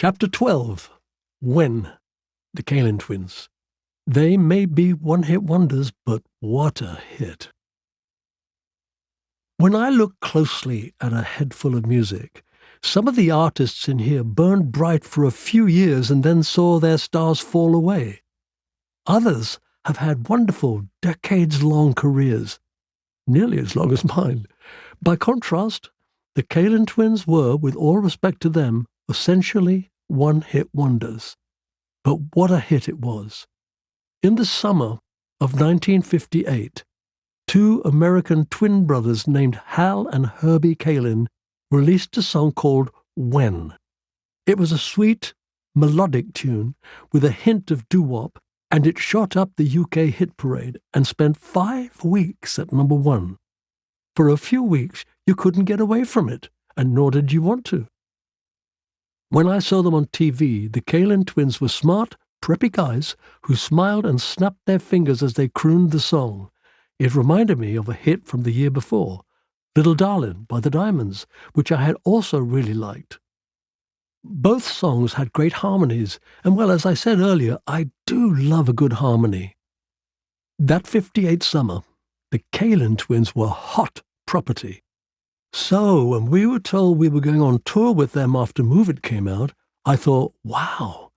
Chapter 12. When? The Kalin Twins. They may be one-hit wonders, but what a hit. When I look closely at a head full of music, some of the artists in here burned bright for a few years and then saw their stars fall away. Others have had wonderful, decades-long careers, nearly as long as mine. By contrast, the Kalin Twins were, with all respect to them, essentially one-hit wonders. But what a hit it was. In the summer of 1958, two American twin brothers named Hal and Herbie Kalin released a song called When. It was a sweet, melodic tune with a hint of doo-wop, and it shot up the UK hit parade and spent 5 weeks at number 1. For a few weeks, you couldn't get away from it, and nor did you want to. When I saw them on TV, the Kalin Twins were smart, preppy guys who smiled and snapped their fingers as they crooned the song. It reminded me of a hit from the year before, Little Darlin' by the Diamonds, which I had also really liked. Both songs had great harmonies, and well, as I said earlier, I do love a good harmony. That 58 summer, the Kalin Twins were hot property. So when we were told we were going on tour with them after Move It came out, I thought, wow,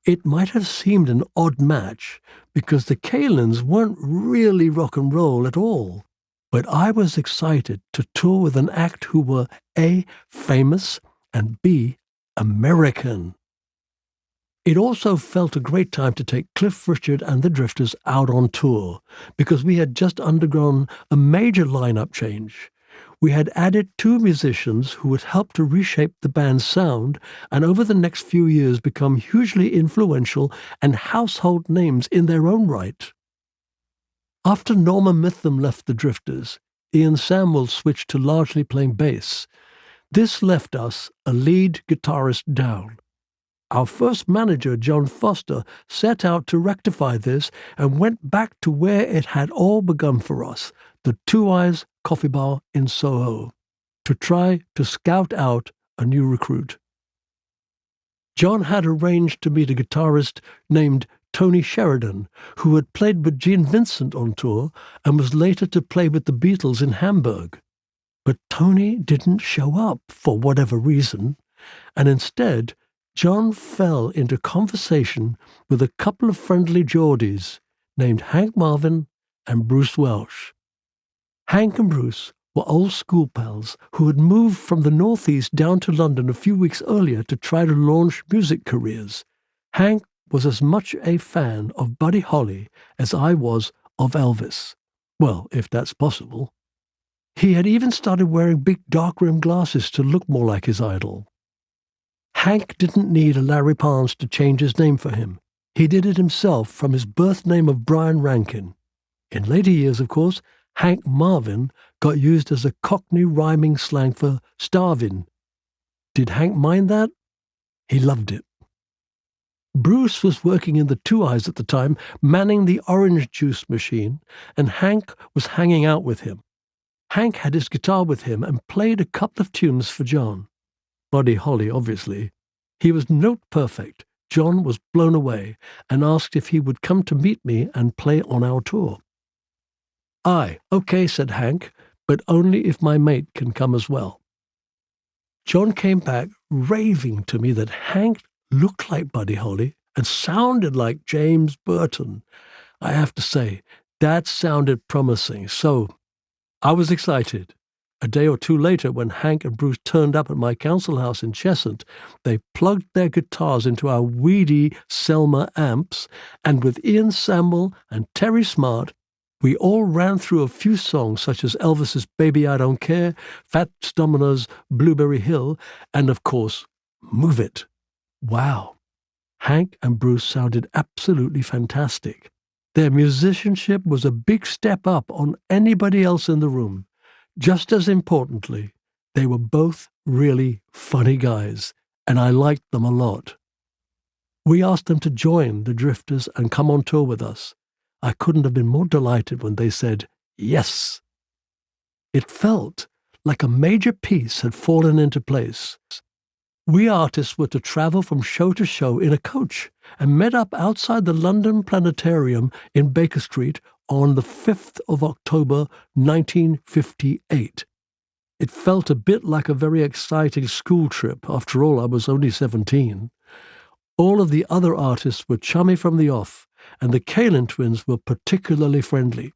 it might have seemed an odd match because the Kalins weren't really rock and roll at all. But I was excited to tour with an act who were A, famous, and B, American. It also felt a great time to take Cliff Richard and the Drifters out on tour because we had just undergone a major lineup change. We had added 2 musicians who would help to reshape the band's sound and over the next few years become hugely influential and household names in their own right. After Norman Mitham left the Drifters, Ian Samuels switched to largely playing bass. This left us a lead guitarist down. Our first manager, John Foster, set out to rectify this and went back to where it had all begun for us, the Two Eyes Coffee Bar in Soho, to try to scout out a new recruit. John had arranged to meet a guitarist named Tony Sheridan, who had played with Gene Vincent on tour and was later to play with the Beatles in Hamburg. But Tony didn't show up for whatever reason, and instead John fell into conversation with a couple of friendly Geordies named Hank Marvin and Bruce Welsh. Hank and Bruce were old school pals who had moved from the Northeast down to London a few weeks earlier to try to launch music careers. Hank was as much a fan of Buddy Holly as I was of Elvis. Well, if that's possible. He had even started wearing big dark-rimmed glasses to look more like his idol. Hank didn't need a Larry Parnes to change his name for him. He did it himself from his birth name of Brian Rankin. In later years, of course, Hank Marvin got used as a Cockney rhyming slang for starving. Did Hank mind that? He loved it. Bruce was working in the Two Eyes at the time, manning the orange juice machine, and Hank was hanging out with him. Hank had his guitar with him and played a couple of tunes for John. Buddy Holly, obviously. He was note perfect. John was blown away and asked if he would come to meet me and play on our tour. "Aye, okay," said Hank, "but only if my mate can come as well." John came back raving to me that Hank looked like Buddy Holly and sounded like James Burton. I have to say, that sounded promising, so I was excited. A day or two later, when Hank and Bruce turned up at my council house in Cheshunt, they plugged their guitars into our weedy Selmer amps, and with Ian Samuel and Terry Smart, we all ran through a few songs such as Elvis's Baby I Don't Care, Fats Domino's Blueberry Hill, and of course, Move It. Wow. Hank and Bruce sounded absolutely fantastic. Their musicianship was a big step up on anybody else in the room. Just as importantly, they were both really funny guys, and I liked them a lot. We asked them to join the Drifters and come on tour with us. I couldn't have been more delighted when they said yes. It felt like a major piece had fallen into place. We artists were to travel from show to show in a coach and met up outside the London Planetarium in Baker Street on the 5th of October 1958. It felt a bit like a very exciting school trip. After all, I was only 17. All of the other artists were chummy from the off, and the Kalin twins were particularly friendly.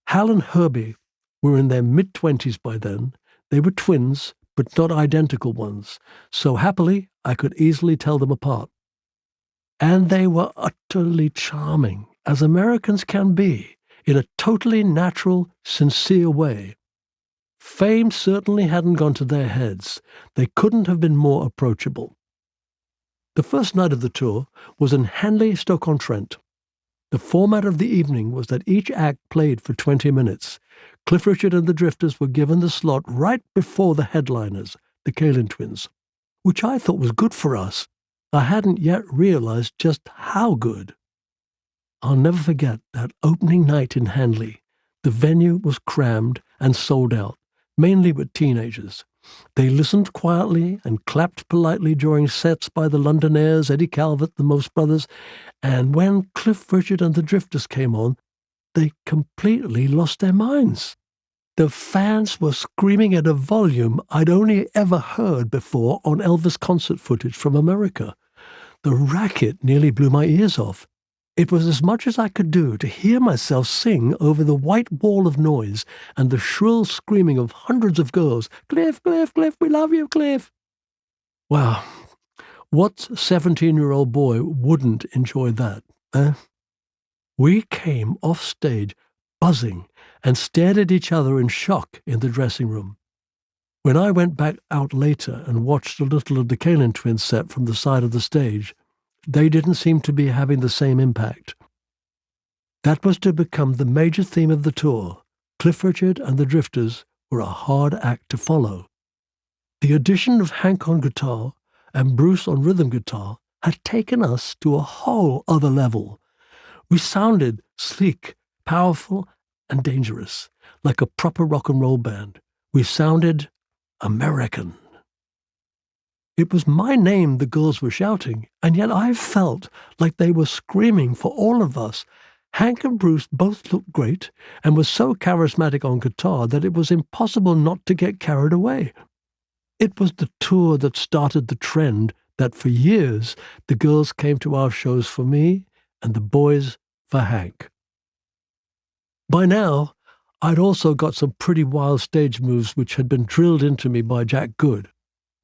Hal and Herbie were in their mid-20s by then. They were twins, but not identical ones, so happily I could easily tell them apart. And they were utterly charming, as Americans can be, in a totally natural, sincere way. Fame certainly hadn't gone to their heads. They couldn't have been more approachable. The first night of the tour was in Henley, Stoke-on-Trent. The format of the evening was that each act played for 20 minutes. Cliff Richard and the Drifters were given the slot right before the headliners, the Kalin twins, which I thought was good for us. I hadn't yet realized just how good. I'll never forget that opening night in Henley. The venue was crammed and sold out, mainly with teenagers. They listened quietly and clapped politely during sets by the Londonairs, Eddie Calvert, the Most Brothers, and when Cliff Richard and the Drifters came on, they completely lost their minds. The fans were screaming at a volume I'd only ever heard before on Elvis concert footage from America. The racket nearly blew my ears off. It was as much as I could do to hear myself sing over the white wall of noise and the shrill screaming of hundreds of girls. "Cliff, Cliff, Cliff, we love you, Cliff." Wow, what 17-year-old boy wouldn't enjoy that, eh? We came off stage buzzing and stared at each other in shock in the dressing room. When I went back out later and watched a little of the Kalin twins set from the side of the stage, they didn't seem to be having the same impact. That was to become the major theme of the tour. Cliff Richard and the Drifters were a hard act to follow. The addition of Hank on guitar and Bruce on rhythm guitar had taken us to a whole other level. We sounded sleek, powerful, and dangerous, like a proper rock and roll band. We sounded American. It was my name the girls were shouting, and yet I felt like they were screaming for all of us. Hank and Bruce both looked great and were so charismatic on guitar that it was impossible not to get carried away. It was the tour that started the trend that for years the girls came to our shows for me and the boys for Hank. By now, I'd also got some pretty wild stage moves which had been drilled into me by Jack Good.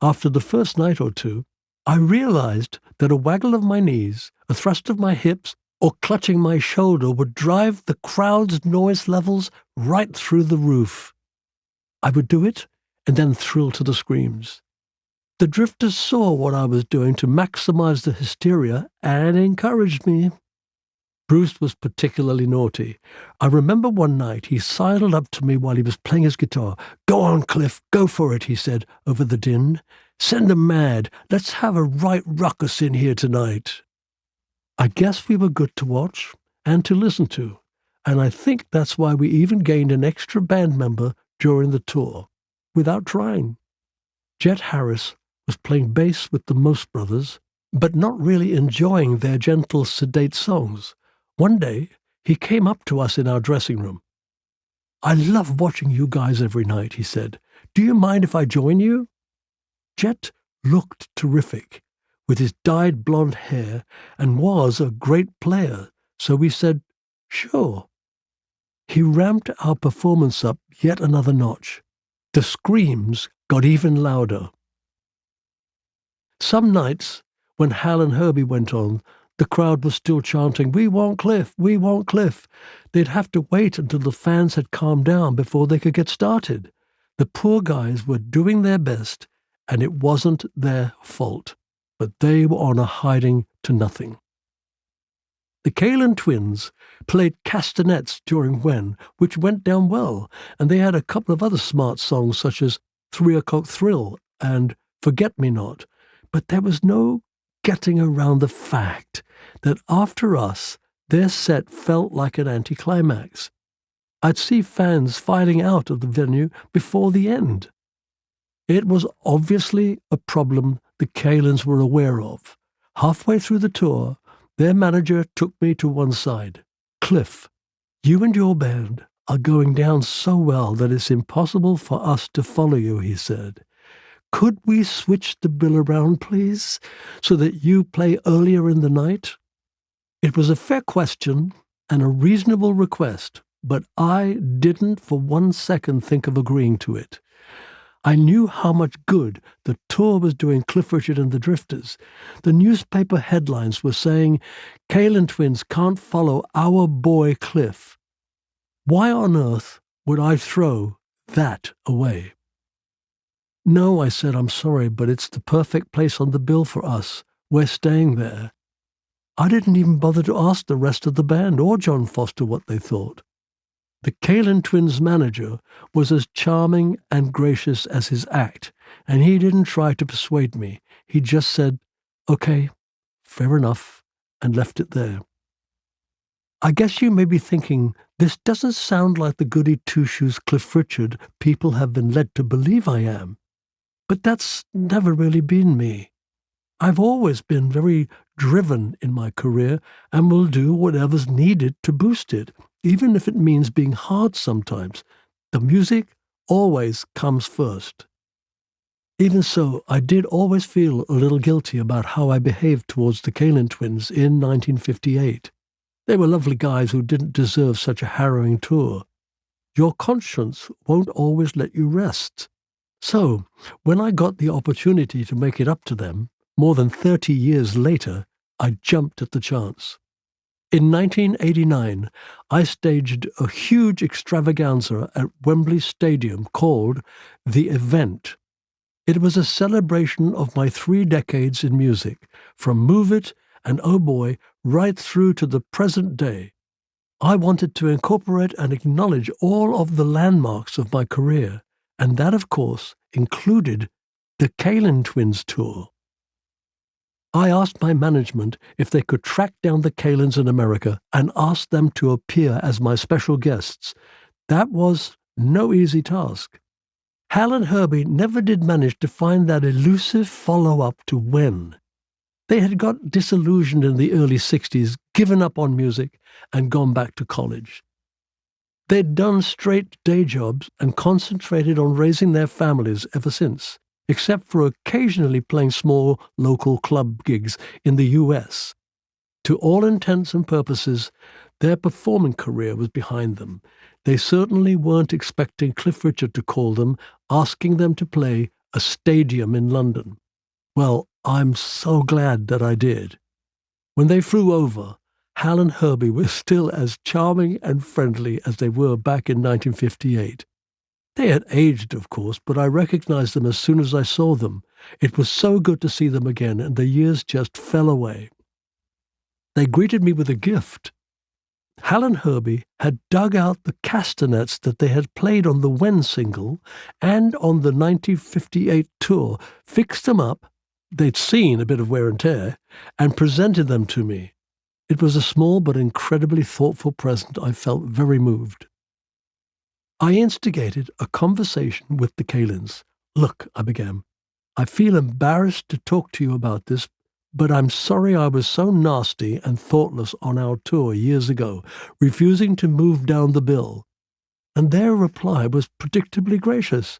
After the first night or two, I realized that a waggle of my knees, a thrust of my hips, or clutching my shoulder would drive the crowd's noise levels right through the roof. I would do it and then thrill to the screams. The Drifters saw what I was doing to maximize the hysteria and encouraged me. Bruce was particularly naughty. I remember one night he sidled up to me while he was playing his guitar. "Go on, Cliff, go for it," he said over the din. "Send 'em mad. Let's have a right ruckus in here tonight." I guess we were good to watch and to listen to, and I think that's why we even gained an extra band member during the tour, without trying. Jet Harris was playing bass with the Most Brothers, but not really enjoying their gentle, sedate songs. One day, he came up to us in our dressing room. "I love watching you guys every night," he said. "Do you mind if I join you?" Jet looked terrific, with his dyed blonde hair, and was a great player, so we said, "Sure." He ramped our performance up yet another notch. The screams got even louder. Some nights, when Hal and Herbie went on, the crowd was still chanting, "We want Cliff, we want Cliff." They'd have to wait until the fans had calmed down before they could get started. The poor guys were doing their best, and it wasn't their fault, but they were on a hiding to nothing. The Kalin twins played castanets during When, which went down well, and they had a couple of other smart songs such as 3 O'Clock Thrill and Forget Me Not, but there was no getting around the fact that after us, their set felt like an anticlimax. I'd see fans filing out of the venue before the end. It was obviously a problem the Kalins were aware of. Halfway through the tour, their manager took me to one side. "Cliff, you and your band are going down so well that it's impossible for us to follow you," he said. "Could we switch the bill around, please, so that you play earlier in the night?" It was a fair question and a reasonable request, but I didn't for 1 second think of agreeing to it. I knew how much good the tour was doing Cliff Richard and the Drifters. The newspaper headlines were saying, "Kalin twins can't follow our boy Cliff." Why on earth would I throw that away? "No," I said, "I'm sorry, but it's the perfect place on the bill for us. We're staying there." I didn't even bother to ask the rest of the band or John Foster what they thought. The Kalin twins' manager was as charming and gracious as his act, and he didn't try to persuade me. He just said, "Okay, fair enough," and left it there. I guess you may be thinking, this doesn't sound like the goody two-shoes Cliff Richard people have been led to believe I am. But that's never really been me. I've always been very driven in my career and will do whatever's needed to boost it, even if it means being hard sometimes. The music always comes first. Even so, I did always feel a little guilty about how I behaved towards the Kalin twins in 1958. They were lovely guys who didn't deserve such a harrowing tour. Your conscience won't always let you rest. So, when I got the opportunity to make it up to them, more than 30 years later, I jumped at the chance. In 1989, I staged a huge extravaganza at Wembley Stadium called The Event. It was a celebration of my 3 decades in music, from Move It and Oh Boy right through to the present day. I wanted to incorporate and acknowledge all of the landmarks of my career, and that, of course, included the Kalin Twins tour. I asked my management if they could track down the Kalins in America and ask them to appear as my special guests. That was no easy task. Hal and Herbie never did manage to find that elusive follow-up to When. They had got disillusioned in the early 60s, given up on music, and gone back to college. They'd done straight day jobs and concentrated on raising their families ever since, except for occasionally playing small local club gigs in the US. To all intents and purposes, their performing career was behind them. They certainly weren't expecting Cliff Richard to call them, asking them to play a stadium in London. Well, I'm so glad that I did. When they flew over, Hal and Herbie were still as charming and friendly as they were back in 1958. They had aged, of course, but I recognized them as soon as I saw them. It was so good to see them again, and the years just fell away. They greeted me with a gift. Hal and Herbie had dug out the castanets that they had played on the When single and on the 1958 tour, fixed them up, they'd seen a bit of wear and tear, and presented them to me. It was a small but incredibly thoughtful present. I felt very moved. I instigated a conversation with the Kalins. "Look," I began, "I feel embarrassed to talk to you about this, but I'm sorry I was so nasty and thoughtless on our tour years ago, refusing to move down the bill." And their reply was predictably gracious.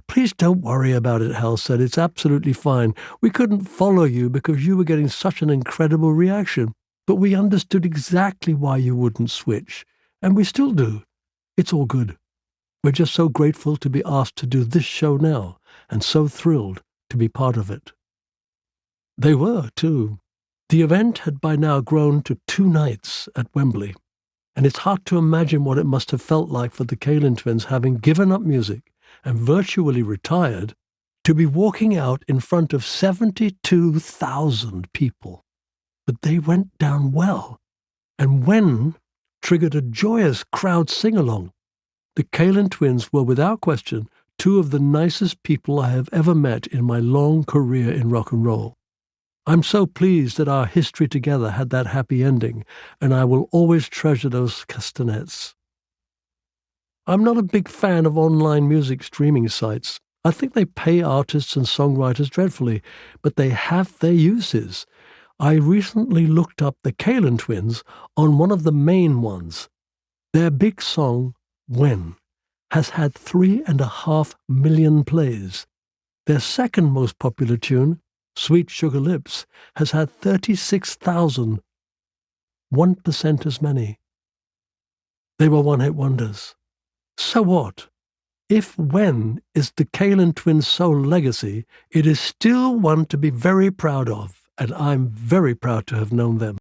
"Please don't worry about it," Hal said. "It's absolutely fine. We couldn't follow you because you were getting such an incredible reaction, but we understood exactly why you wouldn't switch, and we still do. It's all good. We're just so grateful to be asked to do this show now, and so thrilled to be part of it." They were, too. The event had by now grown to 2 nights at Wembley, and it's hard to imagine what it must have felt like for the Kalin twins, having given up music and virtually retired, to be walking out in front of 72,000 people. But they went down well, and When triggered a joyous crowd sing-along. The Kalin twins were without question 2 of the nicest people I have ever met in my long career in rock and roll. I'm so pleased that our history together had that happy ending, and I will always treasure those castanets. I'm not a big fan of online music streaming sites. I think they pay artists and songwriters dreadfully, but they have their uses. I recently looked up the Kalin twins on one of the main ones. Their big song, When, has had 3.5 million plays. Their second most popular tune, Sweet Sugar Lips, has had 36,000, 1% as many. They were one-hit wonders. So what? If When is the Kalin twins' sole legacy, it is still one to be very proud of, and I'm very proud to have known them.